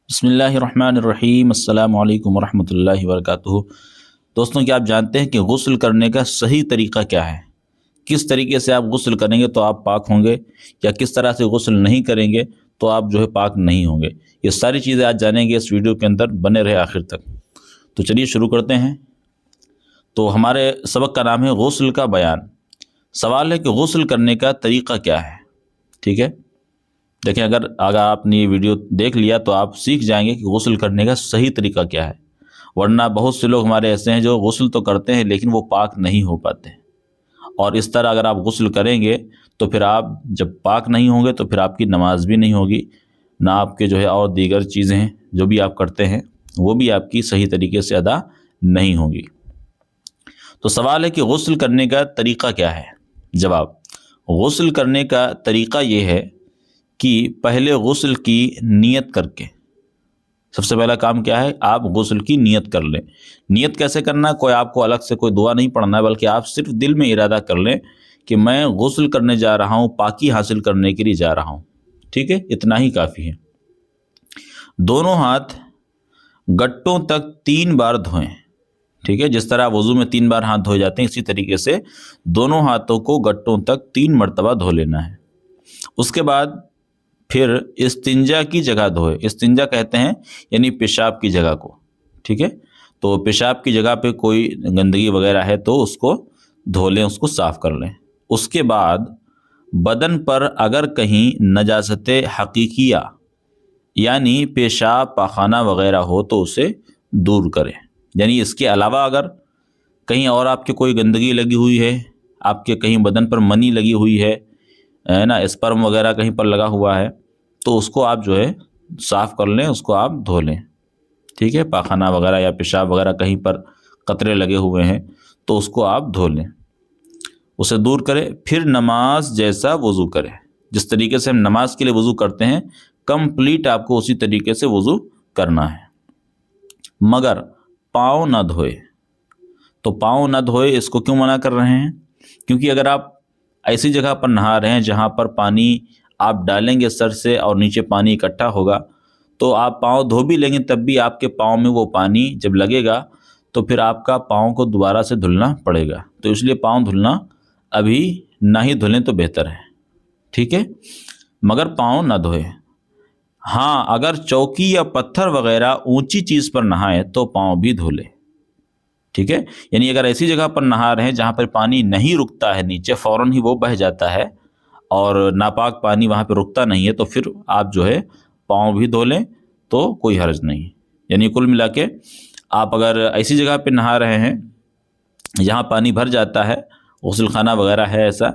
بسم اللہ الرحمن الرحیم، السلام علیکم ورحمۃ اللہ وبرکاتہ۔ دوستوں، کیا آپ جانتے ہیں کہ غسل کرنے کا صحیح طریقہ کیا ہے؟ کس طریقے سے آپ غسل کریں گے تو آپ پاک ہوں گے، یا کس طرح سے غسل نہیں کریں گے تو آپ پاک نہیں ہوں گے؟ یہ ساری چیزیں آج جانیں گے اس ویڈیو کے اندر، بنے رہے آخر تک۔ تو چلیے شروع کرتے ہیں۔ تو ہمارے سبق کا نام ہے غسل کا بیان۔ سوال ہے کہ غسل کرنے کا طریقہ کیا ہے؟ ٹھیک ہے، دیکھیں، اگر آپ نے یہ ویڈیو دیکھ لیا تو آپ سیکھ جائیں گے کہ غسل کرنے کا صحیح طریقہ کیا ہے۔ ورنہ بہت سے لوگ ہمارے ایسے ہیں جو غسل تو کرتے ہیں لیکن وہ پاک نہیں ہو پاتے، اور اس طرح اگر آپ غسل کریں گے تو پھر آپ جب پاک نہیں ہوں گے تو پھر آپ کی نماز بھی نہیں ہوگی، نہ آپ کے اور دیگر چیزیں ہیں جو بھی آپ کرتے ہیں وہ بھی آپ کی صحیح طریقے سے ادا نہیں ہوں گی۔ تو سوال ہے کہ غسل کرنے کا طریقہ کیا ہے؟ جواب: غسل کرنے کا طریقہ یہ ہے کہ پہلے غسل کی نیت کر کے، سب سے پہلا کام کیا ہے؟ آپ غسل کی نیت کر لیں۔ نیت کیسے کرنا ہے؟ کوئی آپ کو الگ سے کوئی دعا نہیں پڑھنا ہے، بلکہ آپ صرف دل میں ارادہ کر لیں کہ میں غسل کرنے جا رہا ہوں، پاکی حاصل کرنے کے لیے جا رہا ہوں۔ ٹھیک ہے، اتنا ہی کافی ہے۔ دونوں ہاتھ گٹوں تک 3 بار دھوئیں۔ ٹھیک ہے، جس طرح وضو میں 3 بار ہاتھ دھوئے جاتے ہیں، اسی طریقے سے دونوں ہاتھوں کو گٹوں تک 3 مرتبہ دھو لینا ہے۔ اس کے بعد پھر استنجا کی جگہ دھوئے۔ استنجا کہتے ہیں یعنی پیشاب کی جگہ کو۔ ٹھیک ہے، تو پیشاب کی جگہ پہ کوئی گندگی وغیرہ ہے تو اس کو دھو لیں، اس کو صاف کر لیں۔ اس کے بعد بدن پر اگر کہیں نجاست حقیقیہ یعنی پیشاب پاخانہ وغیرہ ہو تو اسے دور کریں۔ یعنی اس کے علاوہ اگر کہیں اور آپ کے کوئی گندگی لگی ہوئی ہے، آپ کے کہیں بدن پر منی لگی ہوئی ہے نا، اسپرم وغیرہ کہیں پر لگا ہوا ہے، تو اس کو آپ صاف کر لیں، اس کو آپ دھو لیں۔ ٹھیک ہے، پاخانہ وغیرہ یا پیشاب وغیرہ کہیں پر قطرے لگے ہوئے ہیں تو اس کو آپ دھو لیں، اسے دور کریں۔ پھر نماز جیسا وضو کریں۔ جس طریقے سے ہم نماز کے لیے وضو کرتے ہیں، کمپلیٹ آپ کو اسی طریقے سے وضو کرنا ہے، مگر پاؤں نہ دھوئے۔ تو پاؤں نہ دھوئے، اس کو کیوں منع کر رہے ہیں؟ کیونکہ اگر آپ ایسی جگہ پر نہا رہے ہیں جہاں پر پانی آپ ڈالیں گے سر سے اور نیچے پانی اکٹھا ہوگا، تو آپ پاؤں دھو بھی لیں گے تب بھی آپ کے پاؤں میں وہ پانی جب لگے گا تو پھر آپ کا پاؤں کو دوبارہ سے دھلنا پڑے گا۔ تو اس لیے پاؤں دھلنا ابھی نہ ہی دھلیں تو بہتر ہے۔ ٹھیک ہے، مگر پاؤں نہ دھوئے۔ ہاں، اگر چوکی یا پتھر وغیرہ اونچی چیز پر نہائے تو پاؤں بھی دھو لے۔ ٹھیک ہے، یعنی اگر ایسی جگہ پر نہا رہے ہیں جہاں پر پانی نہیں رکتا ہے، نیچے فوراً ہی وہ بہہ جاتا ہے اور ناپاک پانی وہاں پہ رکتا نہیں ہے، تو پھر آپ پاؤں بھی دھو لیں تو کوئی حرج نہیں۔ یعنی کل ملا کے آپ اگر ایسی جگہ پہ نہا رہے ہیں جہاں پانی بھر جاتا ہے، غسل خانہ وغیرہ ہے ایسا،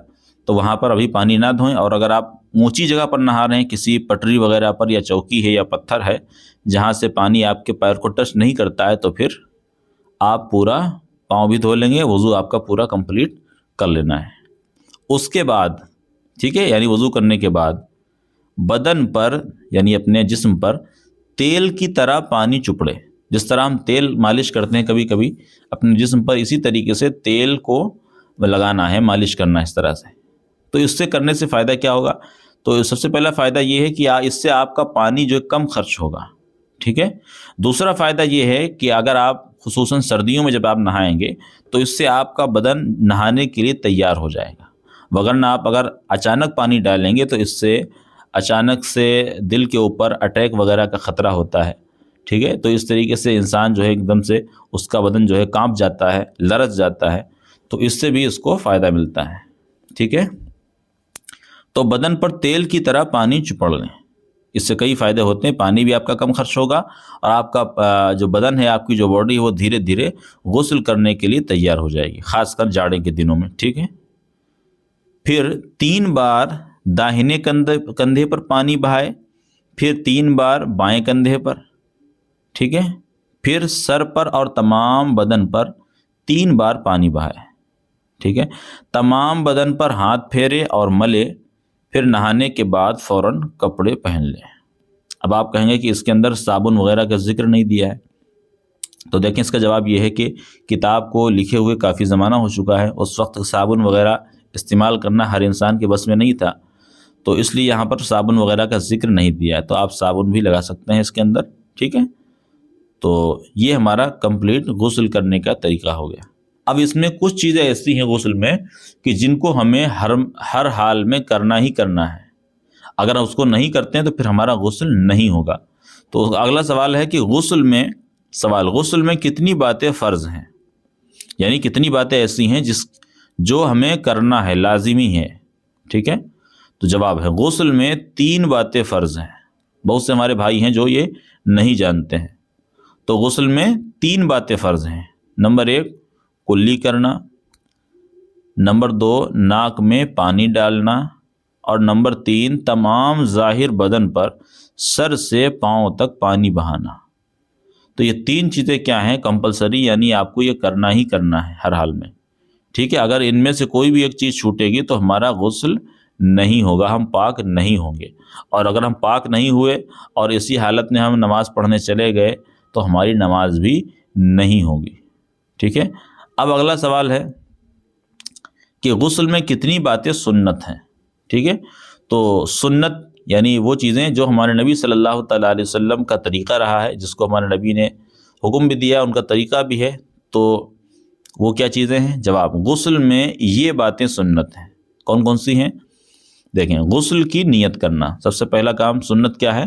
تو وہاں پر ابھی پانی نہ دھوئیں۔ اور اگر آپ اونچی جگہ پر نہا رہے ہیں، کسی پٹری وغیرہ پر یا چوکی ہے یا پتھر ہے جہاں سے پانی آپ کے پیر کو ٹچ نہیں کرتا ہے، تو پھر آپ پورا پاؤں بھی دھو لیں گے، وضو آپ کا پورا کمپلیٹ کر لینا ہے۔ اس کے بعد ٹھیک ہے، یعنی وضو کرنے کے بعد بدن پر یعنی اپنے جسم پر تیل کی طرح پانی چپڑے۔ جس طرح ہم تیل مالش کرتے ہیں کبھی کبھی اپنے جسم پر، اسی طریقے سے تیل کو لگانا ہے، مالش کرنا ہے اس طرح سے۔ تو اس سے کرنے سے فائدہ کیا ہوگا؟ تو سب سے پہلا فائدہ یہ ہے کہ اس سے آپ کا پانی کم خرچ ہوگا۔ ٹھیک ہے، دوسرا فائدہ یہ ہے کہ اگر آپ خصوصاً سردیوں میں جب آپ نہائیں گے تو اس سے آپ کا بدن نہانے کے لیے تیار ہو جائے گا۔ وگرنہ آپ اگر اچانک پانی ڈالیں گے تو اس سے اچانک سے دل کے اوپر اٹیک وغیرہ کا خطرہ ہوتا ہے۔ ٹھیک ہے، تو اس طریقے سے انسان ایک دم سے اس کا بدن کانپ جاتا ہے، لرز جاتا ہے، تو اس سے بھی اس کو فائدہ ملتا ہے۔ ٹھیک ہے، تو بدن پر تیل کی طرح پانی چپڑ لیں، اس سے کئی فائدے ہوتے ہیں۔ پانی بھی آپ کا کم خرچ ہوگا اور آپ کا بدن ہے، آپ کی باڈی ہے، وہ دھیرے دھیرے غسل کرنے کے لیے تیار ہو جائے گی، خاص کر جاڑے کے دنوں میں۔ ٹھیک ہے، پھر 3 بار داہنے کندھے پر پانی بہائے، پھر 3 بار بائیں کندھے پر۔ ٹھیک ہے، پھر سر پر اور تمام بدن پر 3 بار پانی بہائے۔ ٹھیک ہے، تمام بدن پر ہاتھ پھیرے اور ملے، پھر نہانے کے بعد فوراً کپڑے پہن لیں۔ اب آپ کہیں گے کہ اس کے اندر صابن وغیرہ کا ذکر نہیں دیا ہے، تو دیکھیں اس کا جواب یہ ہے کہ کتاب کو لکھے ہوئے کافی زمانہ ہو چکا ہے، اس وقت صابن وغیرہ استعمال کرنا ہر انسان کے بس میں نہیں تھا، تو اس لیے یہاں پر صابن وغیرہ کا ذکر نہیں دیا ہے۔ تو آپ صابن بھی لگا سکتے ہیں اس کے اندر، ٹھیک ہے، تو یہ ہمارا کمپلیٹ غسل کرنے کا طریقہ ہو گیا۔ اب اس میں کچھ چیزیں ایسی ہیں غسل میں کہ جن کو ہمیں ہر حال میں کرنا ہی کرنا ہے، اگر ہم اس کو نہیں کرتے ہیں تو پھر ہمارا غسل نہیں ہوگا۔ تو اگلا سوال ہے کہ غسل میں کتنی باتیں فرض ہیں، یعنی کتنی باتیں ایسی ہیں جو ہمیں کرنا ہے، لازمی ہے، ٹھیک ہے۔ تو جواب ہے غسل میں 3 باتیں فرض ہیں۔ بہت سے ہمارے بھائی ہیں جو یہ نہیں جانتے ہیں۔ تو غسل میں 3 باتیں فرض ہیں۔ نمبر 1 کلی کرنا، نمبر 2 ناک میں پانی ڈالنا، اور نمبر 3 تمام ظاہر بدن پر سر سے پاؤں تک پانی بہانا۔ تو یہ 3 چیزیں کیا ہیں؟ کمپلسری، یعنی آپ کو یہ کرنا ہی کرنا ہے ہر حال میں، ٹھیک ہے۔ اگر ان میں سے کوئی بھی ایک چیز چھوٹے گی تو ہمارا غسل نہیں ہوگا، ہم پاک نہیں ہوں گے۔ اور اگر ہم پاک نہیں ہوئے اور اسی حالت میں ہم نماز پڑھنے چلے گئے تو ہماری نماز بھی نہیں ہوگی، ٹھیک ہے۔ اب اگلا سوال ہے کہ غسل میں کتنی باتیں سنت ہیں، ٹھیک ہے۔ تو سنت یعنی وہ چیزیں جو ہمارے نبی صلی اللہ تعالیٰ علیہ وسلم کا طریقہ رہا ہے، جس کو ہمارے نبی نے حکم بھی دیا، ان کا طریقہ بھی ہے، تو وہ کیا چیزیں ہیں؟ جواب غسل میں یہ باتیں سنت ہیں۔ کون کون سی ہیں؟ دیکھیں، غسل کی نیت کرنا، سب سے پہلا کام سنت کیا ہے؟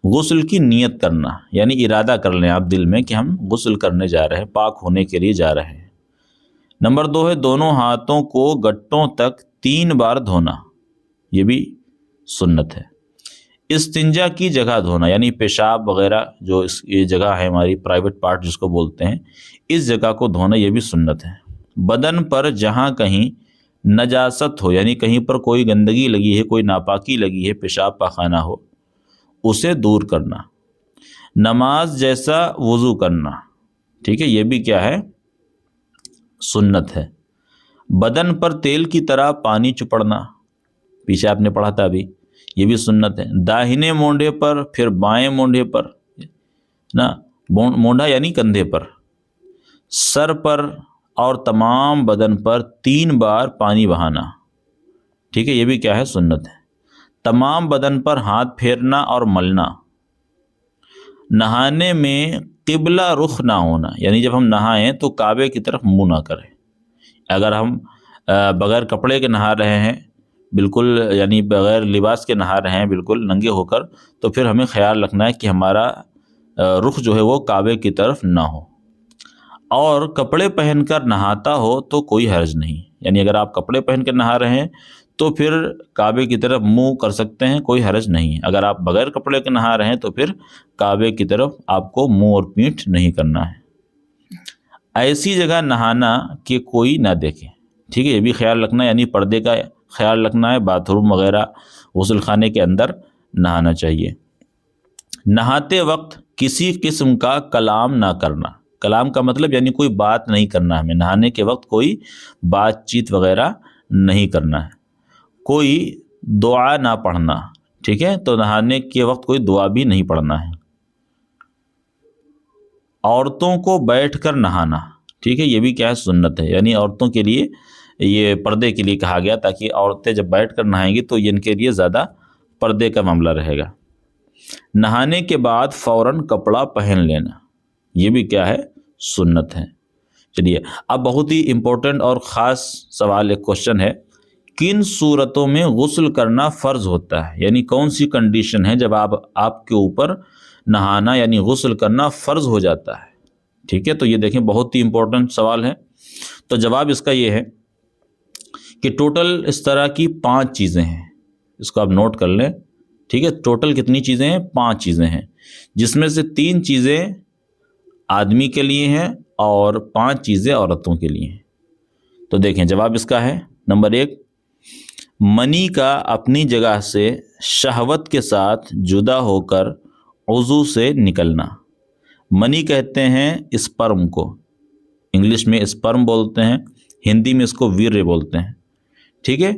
غسل کی نیت کرنا، یعنی ارادہ کر لیں آپ دل میں کہ ہم غسل کرنے جا رہے ہیں، پاک ہونے کے لیے جا رہے ہیں۔ نمبر 2 ہے دونوں ہاتھوں کو گٹوں تک 3 بار دھونا، یہ بھی سنت ہے۔ استنجا کی جگہ دھونا، یعنی پیشاب وغیرہ جو یہ جگہ ہے ہماری پرائیویٹ پارٹ جس کو بولتے ہیں، اس جگہ کو دھونا، یہ بھی سنت ہے۔ بدن پر جہاں کہیں نجاست ہو، یعنی کہیں پر کوئی گندگی لگی ہے، کوئی ناپاکی لگی ہے، پیشاب پاخانہ ہو، اسے دور کرنا۔ نماز جیسا وضو کرنا، ٹھیک ہے، یہ بھی کیا ہے؟ سنت ہے۔ بدن پر تیل کی طرح پانی چپڑنا، پیچھے آپ نے پڑھا تھا ابھی، یہ بھی سنت ہے۔ داہنے مونڈے پر پھر بائیں مونڈے پر نا، مونڈا یعنی کندھے پر، سر پر اور تمام بدن پر 3 بار پانی بہانا، ٹھیک ہے، یہ بھی کیا ہے؟ سنت ہے۔ تمام بدن پر ہاتھ پھیرنا اور ملنا۔ نہانے میں قبلہ رخ نہ ہونا، یعنی جب ہم نہائیں تو کعبے کی طرف منہ نہ کریں۔ اگر ہم بغیر کپڑے کے نہا رہے ہیں، بالکل یعنی بغیر لباس کے نہا رہے ہیں، بالکل ننگے ہو کر، تو پھر ہمیں خیال رکھنا ہے کہ ہمارا رخ جو ہے وہ کعبے کی طرف نہ ہو۔ اور کپڑے پہن کر نہاتا ہو تو کوئی حرج نہیں، یعنی اگر آپ کپڑے پہن کر نہا رہے ہیں تو پھر کعبے کی طرف منہ کر سکتے ہیں، کوئی حرج نہیں ہے۔ اگر آپ بغیر کپڑے کے نہا رہے ہیں تو پھر کعبے کی طرف آپ کو منہ اور پیٹھ نہیں کرنا ہے۔ ایسی جگہ نہانا کہ کوئی نہ دیکھے، ٹھیک ہے، یہ بھی خیال رکھنا، یعنی پردے کا خیال رکھنا ہے۔ باتھ روم وغیرہ، غسل خانے کے اندر نہانا چاہیے۔ نہاتے وقت کسی قسم کا کلام نہ کرنا، کلام کا مطلب یعنی کوئی بات نہیں کرنا، ہمیں نہانے کے وقت کوئی بات چیت وغیرہ نہیں کرنا ہے۔ کوئی دعا نہ پڑھنا، ٹھیک ہے، تو نہانے کے وقت کوئی دعا بھی نہیں پڑھنا ہے۔ عورتوں کو بیٹھ کر نہانا، ٹھیک ہے، یہ بھی کیا ہے؟ سنت ہے، یعنی عورتوں کے لیے یہ پردے کے لیے کہا گیا، تاکہ عورتیں جب بیٹھ کر نہائیں گی تو ان کے لیے زیادہ پردے کا معاملہ رہے گا۔ نہانے کے بعد فوراً کپڑا پہن لینا، یہ بھی کیا ہے؟ سنت ہے۔ چلیے اب بہت ہی امپورٹنٹ اور خاص سوال، ایک کوشچن ہے، کن صورتوں میں غسل کرنا فرض ہوتا ہے؟ یعنی کون سی کنڈیشن ہے جب آپ کے اوپر نہانا یعنی غسل کرنا فرض ہو جاتا ہے، ٹھیک ہے۔ تو یہ دیکھیں بہت ہی امپورٹنٹ سوال ہے۔ تو جواب اس کا یہ ہے کہ ٹوٹل اس طرح کی 5 چیزیں ہیں، اس کو آپ نوٹ کر لیں، ٹھیک ہے۔ ٹوٹل کتنی چیزیں ہیں؟ 5 چیزیں ہیں، جس میں سے 3 چیزیں آدمی کے لیے ہیں اور 5 چیزیں عورتوں کے لیے ہیں۔ تو دیکھیں جواب اس کا ہے، نمبر 1 منی کا اپنی جگہ سے شہوت کے ساتھ جدا ہو کر عضو سے نکلنا۔ منی کہتے ہیں اسپرم کو، انگلش میں اسپرم بولتے ہیں، ہندی میں اس کو ویریہ بولتے ہیں، ٹھیک ہے۔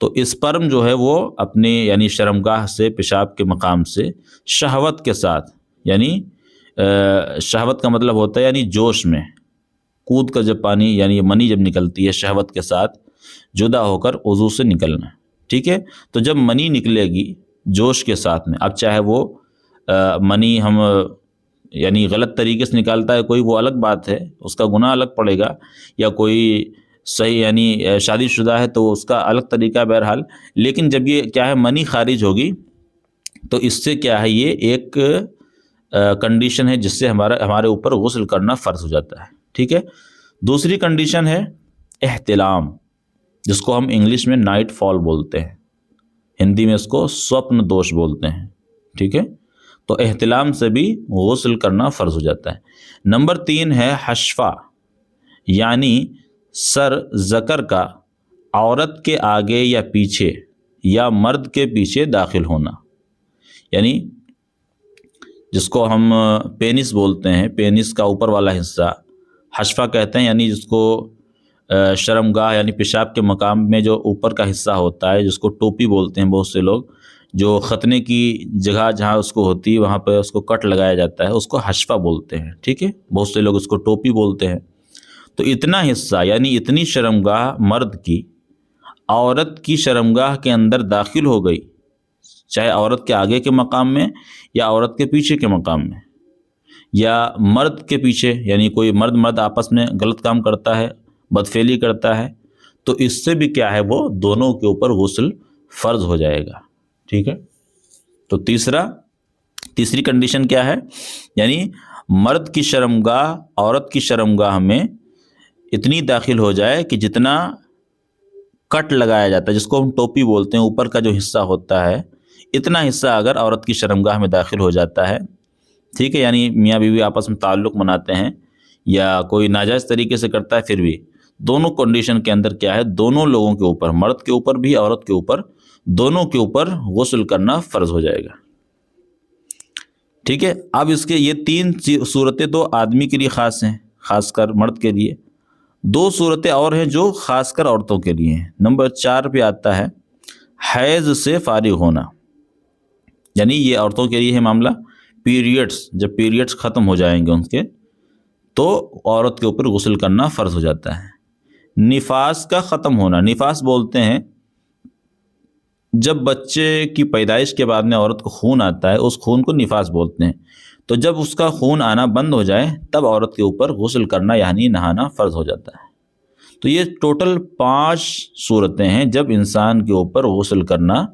تو اسپرم جو ہے وہ اپنے یعنی شرمگاہ سے، پیشاب کے مقام سے شہوت کے ساتھ، یعنی شہوت کا مطلب ہوتا ہے یعنی جوش میں کود کر جب پانی یعنی منی جب نکلتی ہے شہوت کے ساتھ جدا ہو کر عضو سے نکلنا، ٹھیک ہے۔ تو جب منی نکلے گی جوش کے ساتھ میں، اب چاہے وہ منی ہم یعنی غلط طریقے سے نکالتا ہے کوئی، وہ الگ بات ہے، اس کا گناہ الگ پڑے گا، یا کوئی صحیح یعنی شادی شدہ ہے تو اس کا الگ طریقہ بہرحال. لیکن جب یہ کیا ہے منی خارج ہوگی تو اس سے کیا ہے یہ ایک کنڈیشن ہے جس سے ہمارے اوپر غسل کرنا فرض ہو جاتا ہے. ٹھیک ہے. دوسری کنڈیشن ہے احتلام، جس کو ہم انگلش میں نائٹ فال بولتے ہیں، ہندی میں اس کو سوپن دوش بولتے ہیں. ٹھیک ہے. تو احتلام سے بھی غسل کرنا فرض ہو جاتا ہے. نمبر 3 ہے حشفہ، یعنی سر ذکر کا عورت کے آگے یا پیچھے یا مرد کے پیچھے داخل ہونا، یعنی جس کو ہم پینس بولتے ہیں، پینس کا اوپر والا حصہ حشفہ کہتے ہیں، یعنی جس کو شرمگاہ یعنی پیشاب کے مقام میں جو اوپر کا حصہ ہوتا ہے، جس کو ٹوپی بولتے ہیں بہت سے لوگ، جو ختنے کی جگہ جہاں اس کو ہوتی ہے وہاں پہ اس کو کٹ لگایا جاتا ہے، اس کو حشفہ بولتے ہیں. ٹھیک ہے. بہت سے لوگ اس کو ٹوپی بولتے ہیں. تو اتنا حصہ یعنی اتنی شرمگاہ مرد کی عورت کی شرمگاہ کے اندر داخل ہو گئی، چاہے عورت کے آگے کے مقام میں یا عورت کے پیچھے کے مقام میں، یا مرد کے پیچھے، یعنی کوئی مرد آپس میں غلط کام کرتا ہے، بدفعلی کرتا ہے، تو اس سے بھی کیا ہے وہ دونوں کے اوپر غسل فرض ہو جائے گا. ٹھیک ہے. تو تیسری کنڈیشن کیا ہے، یعنی مرد کی شرمگاہ عورت کی شرمگاہ میں اتنی داخل ہو جائے کہ جتنا کٹ لگایا جاتا ہے، جس کو ہم ٹوپی بولتے ہیں، اوپر کا جو حصہ ہوتا ہے، اتنا حصہ اگر عورت کی شرمگاہ میں داخل ہو جاتا ہے. ٹھیک ہے. یعنی میاں بیوی آپس میں تعلق مناتے ہیں یا کوئی ناجائز طریقے سے کرتا ہے، پھر بھی دونوں کنڈیشن کے اندر کیا ہے دونوں لوگوں کے اوپر، مرد کے اوپر بھی عورت کے اوپر، دونوں کے اوپر غسل کرنا فرض ہو جائے گا. ٹھیک ہے. اب اس کے یہ 3 صورتیں تو آدمی کے لیے خاص ہیں، خاص کر مرد کے لیے. 2 صورتیں اور ہیں جو خاص کر عورتوں کے لیے ہیں. نمبر 4 پہ آتا ہے حیض سے فارغ ہونا، یعنی یہ عورتوں کے لیے ہے معاملہ. پیریڈز، جب پیریڈز ختم ہو جائیں گے ان کے تو عورت کے اوپر غسل کرنا فرض ہو جاتا ہے. نفاس کا ختم ہونا، نفاس بولتے ہیں جب بچے کی پیدائش کے بعد میں عورت کو خون آتا ہے، اس خون کو نفاس بولتے ہیں. تو جب اس کا خون آنا بند ہو جائے تب عورت کے اوپر غسل کرنا یعنی نہانا فرض ہو جاتا ہے. تو یہ ٹوٹل 5 صورتیں ہیں جب انسان کے اوپر غسل کرنا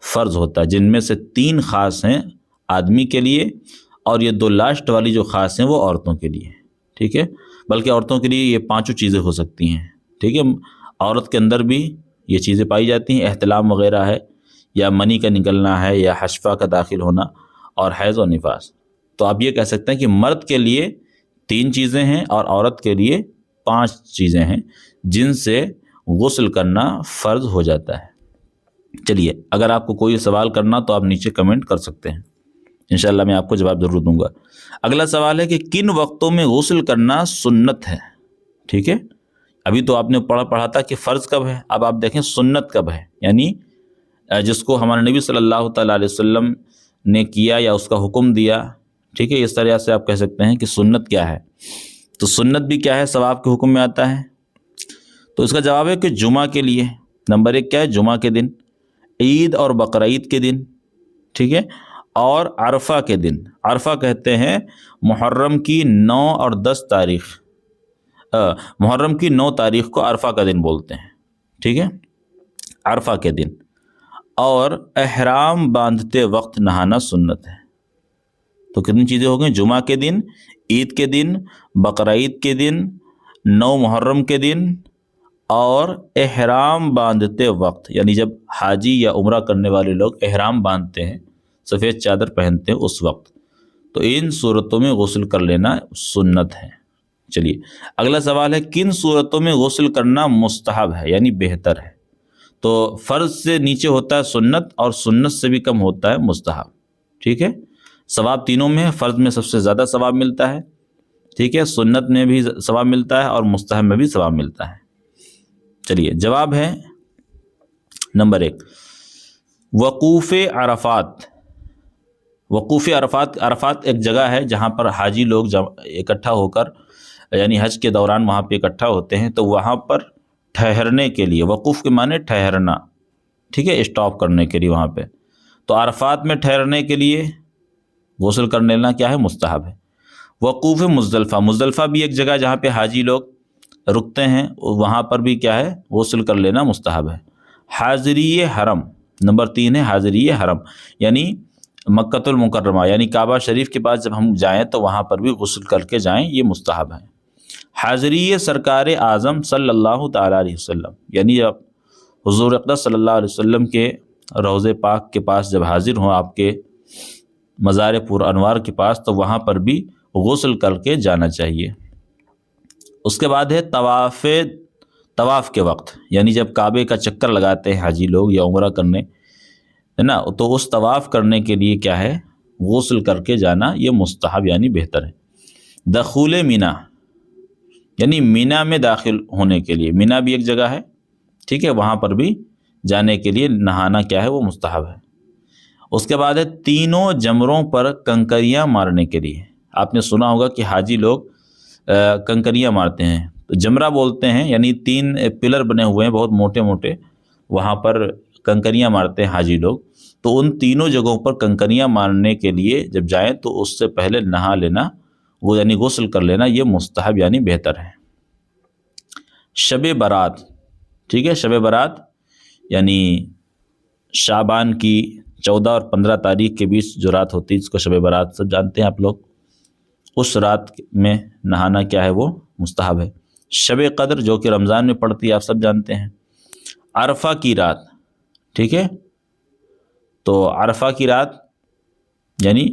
فرض ہوتا ہے، جن میں سے 3 خاص ہیں آدمی کے لیے، اور یہ 2 لاسٹ والی جو خاص ہیں وہ عورتوں کے لیے. ٹھیک ہے. بلکہ عورتوں کے لیے یہ 5 چیزیں ہو سکتی ہیں. ٹھیک ہے. عورت کے اندر بھی یہ چیزیں پائی جاتی ہیں، احتلام وغیرہ ہے، یا منی کا نکلنا ہے، یا حشفہ کا داخل ہونا، اور حیض و نفاس. تو آپ یہ کہہ سکتے ہیں کہ مرد کے لیے 3 چیزیں ہیں اور عورت کے لیے 5 چیزیں ہیں جن سے غسل کرنا فرض ہو جاتا ہے. چلیے، اگر آپ کو کوئی سوال کرنا تو آپ نیچے کمنٹ کر سکتے ہیں، انشاءاللہ میں آپ کو جواب ضرور دوں گا. اگلا سوال ہے کہ کن وقتوں میں غسل کرنا سنت ہے. ٹھیک ہے. ابھی تو آپ نے پڑھا تھا کہ فرض کب ہے، اب آپ دیکھیں سنت کب ہے، یعنی جس کو ہمارے نبی صلی اللہ تعالیٰ علیہ وسلم نے کیا یا اس کا حکم دیا. ٹھیک ہے. اس طرح سے آپ کہہ سکتے ہیں کہ سنت کیا ہے. تو سنت بھی کیا ہے، ثواب کے حکم میں آتا ہے. تو اس کا جواب ہے کہ جمعہ کے لیے. نمبر 1 کیا ہے، جمعہ کے دن، عید اور بقرعید کے دن. ٹھیک ہے. اور عرفہ کے دن. عرفہ کہتے ہیں محرم کی 9 اور 10 تاریخ، محرم کی 9 تاریخ کو عرفہ کا دن بولتے ہیں. ٹھیک ہے. عرفہ کے دن. اور احرام باندھتے وقت نہانا سنت ہے. تو کتنی چیزیں ہو گئیں، جمعہ کے دن، عید کے دن، بقرعید کے دن، 9 محرم کے دن، اور احرام باندھتے وقت، یعنی جب حاجی یا عمرہ کرنے والے لوگ احرام باندھتے ہیں، سفید چادر پہنتے ہیں اس وقت. تو ان صورتوں میں غسل کر لینا سنت ہے. چلیے، اگلا سوال ہے کن صورتوں میں غسل کرنا مستحب ہے یعنی بہتر ہے. تو فرض سے نیچے ہوتا ہے سنت، اور سنت سے بھی کم ہوتا ہے مستحب. ٹھیک ہے. ثواب تینوں میں ہے، فرض میں سب سے زیادہ ثواب ملتا ہے. ٹھیک ہے. سنت میں بھی ثواب ملتا ہے اور مستحب میں بھی ثواب ملتا ہے. چلیے، جواب ہے نمبر 1 وقوف عرفات. وقوف عرفات، عرفات ایک جگہ ہے جہاں پر حاجی لوگ اکٹھا ہو کر، یعنی حج کے دوران وہاں پہ اکٹھا ہوتے ہیں. تو وہاں پر ٹھہرنے کے لیے، وقوف کے معنی ٹھہرنا. ٹھیک ہے. اسٹاپ کرنے کے لیے وہاں پہ. تو عرفات میں ٹھہرنے کے لیے غسل کر لینا کیا ہے، مستحب ہے. وقوف مزدلفہ، مزدلفہ بھی ایک جگہ جہاں پہ حاجی لوگ رکتے ہیں، وہاں پر بھی کیا ہے غسل کر لینا مستحب ہے۔ حاضری حرم، نمبر 3 ہے حاضری حرم، یعنی مکۃ المکرمہ، یعنی کعبہ شریف کے پاس جب ہم جائیں تو وہاں پر بھی غسل کر کے جائیں، یہ مستحب ہے۔ حاضری سرکار اعظم صلی اللہ تعالیٰ علیہ وسلم، یعنی جب حضور اقدس صلی اللہ علیہ وسلم کے روضہ پاک کے پاس جب حاضر ہوں، آپ کے مزار پر انوار کے پاس، تو وہاں پر بھی غسل کر کے جانا چاہیے۔ اس کے بعد ہے طواف کے وقت، یعنی جب کعبے کا چکر لگاتے ہیں حاجی لوگ یا عمرہ کرنے، ہے نا، تو اس طواف کرنے کے لیے کیا ہے غسل کر کے جانا، یہ مستحب یعنی بہتر ہے۔ دخول مینا، یعنی مینا میں داخل ہونے کے لیے، مینا بھی ایک جگہ ہے، ٹھیک ہے، وہاں پر بھی جانے کے لیے نہانا کیا ہے وہ مستحب ہے۔ اس کے بعد ہے تینوں جمروں پر کنکریاں مارنے کے لیے۔ آپ نے سنا ہوگا کہ حاجی لوگ کنکریاں مارتے ہیں، تو جمرہ بولتے ہیں، یعنی 3 پلر بنے ہوئے ہیں بہت موٹے موٹے، وہاں پر کنکریاں مارتے ہیں حاجی لوگ۔ تو ان تینوں جگہوں پر کنکریاں مارنے کے لیے جب جائیں تو اس سے پہلے نہا لینا، وہ یعنی غسل کر لینا، یہ مستحب یعنی بہتر ہے۔ شب برات، ٹھیک ہے، شب برات یعنی شعبان کی 14 اور 15 تاریخ کے بیچ جو رات ہوتی ہے، جس کو شب برات سب جانتے ہیں آپ لوگ، اس رات میں نہانا کیا ہے وہ مستحب ہے۔ شب قدر جو کہ رمضان میں پڑتی ہے، آپ سب جانتے ہیں۔ عرفہ کی رات، ٹھیک ہے، تو عرفہ کی رات یعنی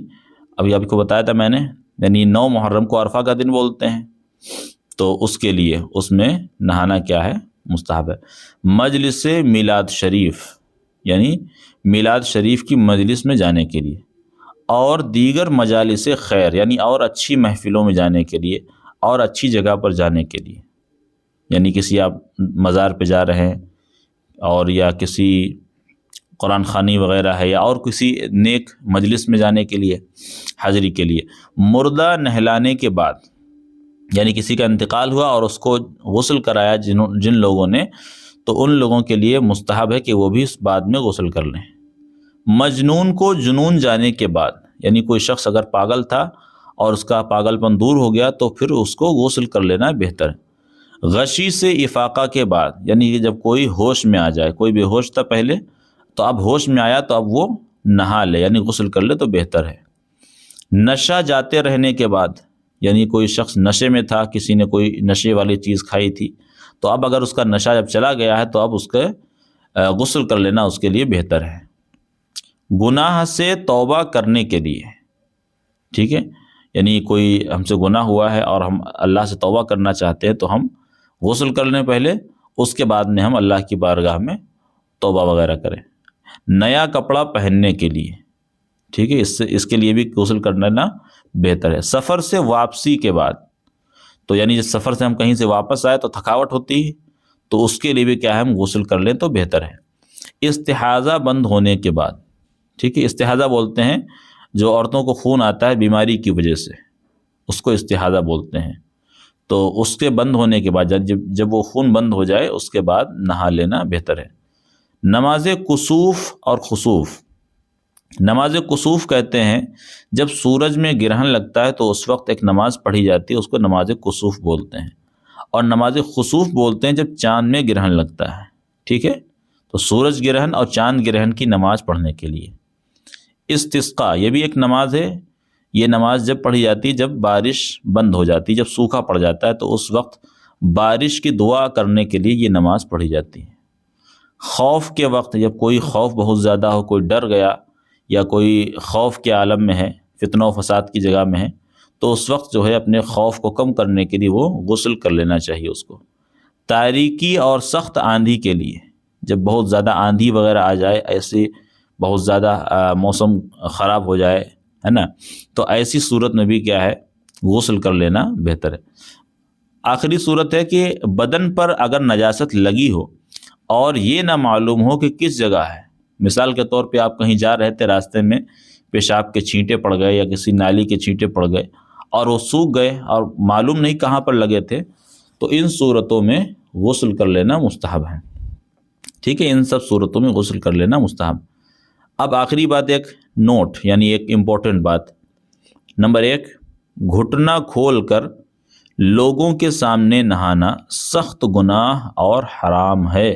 ابھی آپ کو بتایا تھا میں نے، یعنی 9 محرم کو عرفہ کا دن بولتے ہیں، تو اس کے لیے اس میں نہانا کیا ہے مستحب ہے۔ مجلس میلاد شریف، یعنی میلاد شریف کی مجلس میں جانے کے لیے، اور دیگر مجالس خیر، یعنی اور اچھی محفلوں میں جانے کے لیے، اور اچھی جگہ پر جانے کے لیے، یعنی کسی آپ مزار پہ جا رہے ہیں، اور یا کسی قرآن خوانی وغیرہ ہے، یا اور کسی نیک مجلس میں جانے کے لیے، حاضری کے لیے۔ مردہ نہلانے کے بعد، یعنی کسی کا انتقال ہوا اور اس کو غسل کرایا جن لوگوں نے، تو ان لوگوں کے لیے مستحب ہے کہ وہ بھی اس بعد میں غسل کر لیں۔ مجنون کو جنون جانے کے بعد، یعنی کوئی شخص اگر پاگل تھا اور اس کا پاگل پن دور ہو گیا تو پھر اس کو غسل کر لینا بہتر ہے۔ غشی سے افاقہ کے بعد، یعنی کہ جب کوئی ہوش میں آ جائے، کوئی بے ہوش تھا پہلے تو اب ہوش میں آیا تو اب وہ نہا لے، یعنی غسل کر لے تو بہتر ہے۔ نشہ جاتے رہنے کے بعد، یعنی کوئی شخص نشے میں تھا، کسی نے کوئی نشے والی چیز کھائی تھی، تو اب اگر اس کا نشہ جب چلا گیا ہے تو اب اس کے غسل کر لینا اس کے لیے بہتر ہے۔ گناہ سے توبہ کرنے کے لیے، ٹھیک ہے، یعنی کوئی ہم سے گناہ ہوا ہے اور ہم اللہ سے توبہ کرنا چاہتے ہیں تو ہم غسل کر لیں پہلے، اس کے بعد میں ہم اللہ کی بارگاہ میں توبہ وغیرہ کریں۔ نیا کپڑا پہننے کے لیے، ٹھیک ہے، اس کے لیے بھی غسل کر لینا بہتر ہے۔ سفر سے واپسی کے بعد، تو یعنی جس سفر سے ہم کہیں سے واپس آئے تو تھکاوٹ ہوتی ہے، تو اس کے لیے بھی کیا ہے ہم غسل کر لیں تو بہتر ہے۔ استحاضہ بند ہونے کے بعد، ٹھیک ہے، استحاضہ بولتے ہیں جو عورتوں کو خون آتا ہے بیماری کی وجہ سے، اس کو استحاضہ بولتے ہیں، تو اس کے بند ہونے کے بعد جب وہ خون بند ہو جائے اس کے بعد نہا لینا بہتر ہے۔ نماز کسوف اور خسوف، نماز کسوف کہتے ہیں جب سورج میں گرہن لگتا ہے تو اس وقت ایک نماز پڑھی جاتی ہے، اس کو نماز کسوف بولتے ہیں، اور نماز خسوف بولتے ہیں جب چاند میں گرہن لگتا ہے، ٹھیک ہے، تو سورج گرہن اور چاند گرہن کی نماز پڑھنے کے لیے۔ استسقاء، یہ بھی ایک نماز ہے، یہ نماز جب پڑھی جاتی ہے جب بارش بند ہو جاتی ہے، جب سوکھا پڑ جاتا ہے تو اس وقت بارش کی دعا کرنے کے لیے یہ نماز پڑھی جاتی ہے۔ خوف کے وقت، جب کوئی خوف بہت زیادہ ہو، کوئی ڈر گیا یا کوئی خوف کے عالم میں ہے، فتنہ و فساد کی جگہ میں ہے، تو اس وقت جو ہے اپنے خوف کو کم کرنے کے لیے وہ غسل کر لینا چاہیے اس کو۔ تاریکی اور سخت آندھی کے لیے، جب بہت زیادہ آندھی وغیرہ آ جائے، ایسے بہت زیادہ موسم خراب ہو جائے، ہے نا، تو ایسی صورت میں بھی کیا ہے غسل کر لینا بہتر ہے۔ آخری صورت ہے کہ بدن پر اگر نجاست لگی ہو اور یہ نہ معلوم ہو کہ کس جگہ ہے، مثال کے طور پہ آپ کہیں جا رہے تھے، راستے میں پیشاب کے چھینٹے پڑ گئے یا کسی نالی کے چھینٹے پڑ گئے اور وہ سوکھ گئے اور معلوم نہیں کہاں پر لگے تھے، تو ان صورتوں میں غسل کر لینا مستحب ہے، ٹھیک ہے، ان سب صورتوں میں غسل کر لینا مستحب۔ اب آخری بات ایک نوٹ، یعنی ایک امپورٹنٹ بات، نمبر 1، گھٹنا کھول کر لوگوں کے سامنے نہانا سخت گناہ اور حرام ہے۔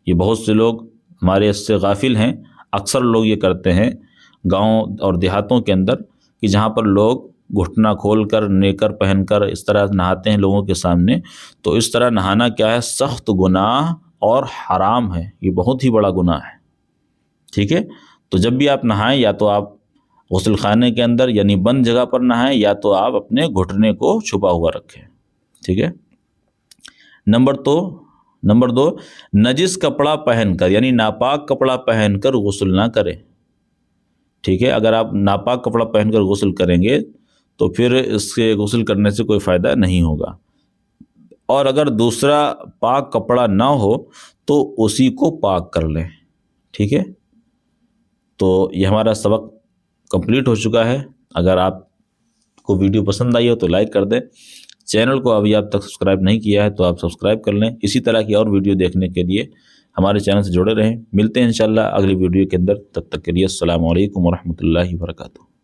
یہ بہت سے لوگ ہمارے اس سے غافل ہیں، اکثر لوگ یہ کرتے ہیں گاؤں اور دیہاتوں کے اندر کہ جہاں پر لوگ گھٹنا کھول کر نیکر پہن کر اس طرح نہاتے ہیں لوگوں کے سامنے، تو اس طرح نہانا کیا ہے؟ سخت گناہ اور حرام ہے، یہ بہت ہی بڑا گناہ ہے۔ ٹھیک ہے، تو جب بھی آپ نہائیں یا تو آپ غسل خانے کے اندر یعنی بند جگہ پر نہائیں، یا تو آپ اپنے گھٹنے کو چھپا ہوا رکھیں۔ ٹھیک ہے، نمبر دو، نجس کپڑا پہن کر یعنی ناپاک کپڑا پہن کر غسل نہ کریں۔ ٹھیک ہے، اگر آپ ناپاک کپڑا پہن کر غسل کریں گے تو پھر اس کے غسل کرنے سے کوئی فائدہ نہیں ہوگا، اور اگر دوسرا پاک کپڑا نہ ہو تو اسی کو پاک کر لیں۔ ٹھیک ہے، تو یہ ہمارا سبق کمپلیٹ ہو چکا ہے۔ اگر آپ کو ویڈیو پسند آئی ہو تو لائک کر دیں، چینل کو ابھی آپ تک سبسکرائب نہیں کیا ہے تو آپ سبسکرائب کر لیں۔ اسی طرح کی اور ویڈیو دیکھنے کے لیے ہمارے چینل سے جڑے رہیں۔ ملتے ہیں انشاءاللہ اگلی ویڈیو کے اندر، تب تک کے لیے السلام علیکم ورحمۃ اللہ وبرکاتہ۔